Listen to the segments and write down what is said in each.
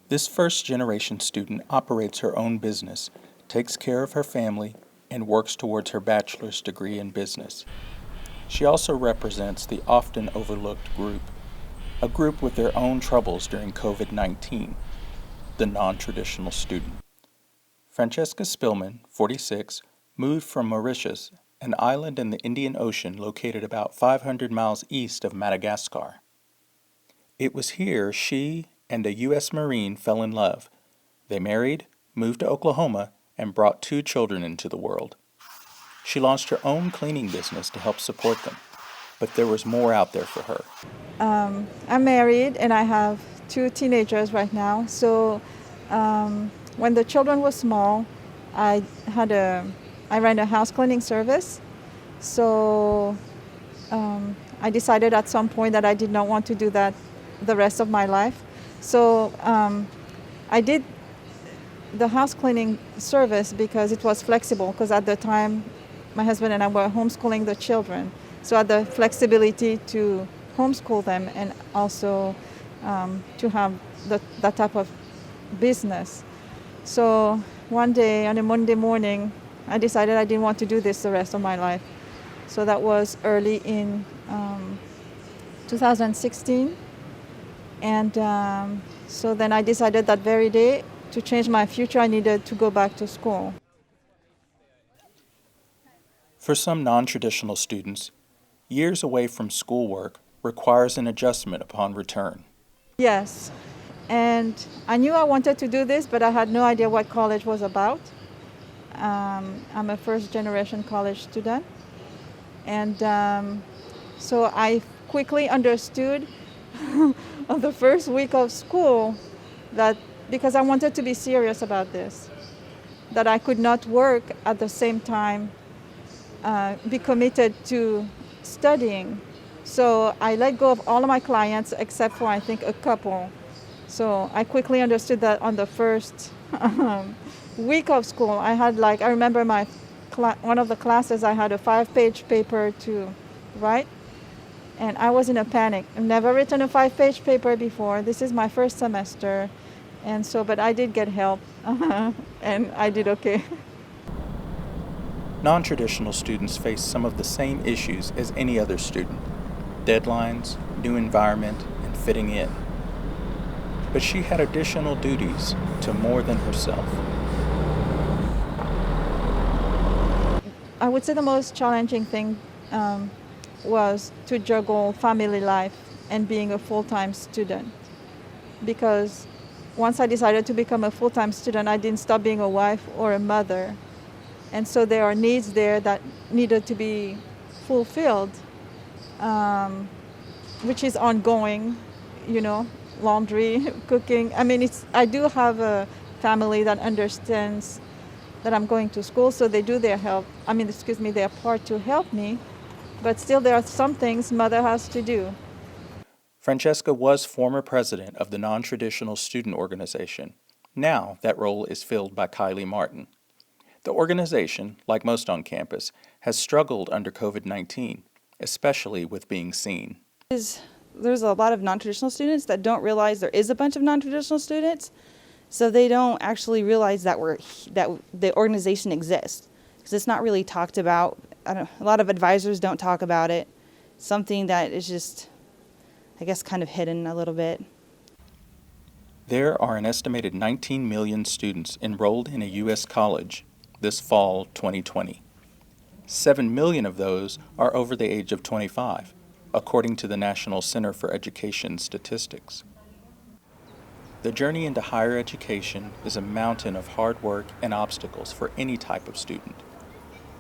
This first-generation student operates her own business, takes care of her family, and works towards her bachelor's degree in business. She also represents the often overlooked group, a group with their own troubles during COVID-19, the non-traditional student. Francesca Spillman, 46, moved from Mauritius, an island in the Indian Ocean located about 500 miles east of Madagascar. It was here she and a U.S. Marine fell in love. They married, moved to Oklahoma, and brought 2 children into the world. She launched her own cleaning business to help support them, but there was more out there for her. I'm married and I have 2 teenagers right now. So when the children were small, I ran a house cleaning service. So I decided at some point that I did not want to do that the rest of my life. So I did the house cleaning service because it was flexible, because at the time my husband and I were homeschooling the children. So I had the flexibility to homeschool them and also to have that type of business. So one day on a Monday morning, I decided I didn't want to do this the rest of my life. So that was early in 2016. And so then I decided that very day to change my future, I needed to go back to school. For some non-traditional students, years away from schoolwork requires an adjustment upon return. Yes, and I knew I wanted to do this, but I had no idea what college was about. I'm a first-generation college student, and so I quickly understood on the first week of school that because I wanted to be serious about this, that I could not work at the same time, be committed to studying. So I let go of all of my clients except for, I think, a couple. So I quickly understood that on the first week of school, I had I remember one of the classes, I had a 5-page paper to write. And I was in a panic. I've never written a 5-page paper before. This is my first semester. And so, but I did get help, and I did okay. Non-traditional students face some of the same issues as any other student: deadlines, new environment, and fitting in. But she had additional duties to more than herself. I would say the most challenging thing was to juggle family life and being a full-time student. Because once I decided to become a full-time student, I didn't stop being a wife or a mother. And so there are needs there that needed to be fulfilled, which is ongoing, laundry, cooking. I mean, I do have a family that understands that I'm going to school, so they do their part to help me. But still, there are some things mother has to do. Francesca was former president of the Non-Traditional Student Organization. Now that role is filled by Kylie Martin. The organization, like most on campus, has struggled under COVID-19, especially with being seen. There's a lot of non-traditional students that don't realize there is a bunch of non-traditional students, so they don't actually realize that the organization exists, because it's not really talked about. A lot of advisors don't talk about it. Something that is just, I guess, kind of hidden a little bit. There are an estimated 19 million students enrolled in a U.S. college this fall 2020. 7 million of those are over the age of 25, according to the National Center for Education Statistics. The journey into higher education is a mountain of hard work and obstacles for any type of student.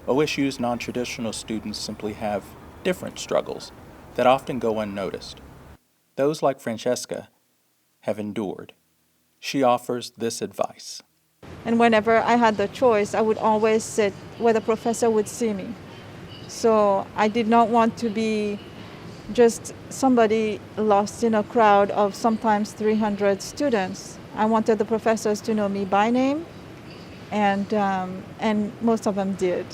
OSU's non-traditional students simply have different struggles that often go unnoticed. Those like Francesca have endured. She offers this advice. And whenever I had the choice, I would always sit where the professor would see me. So I did not want to be just somebody lost in a crowd of sometimes 300 students. I wanted the professors to know me by name, and most of them did.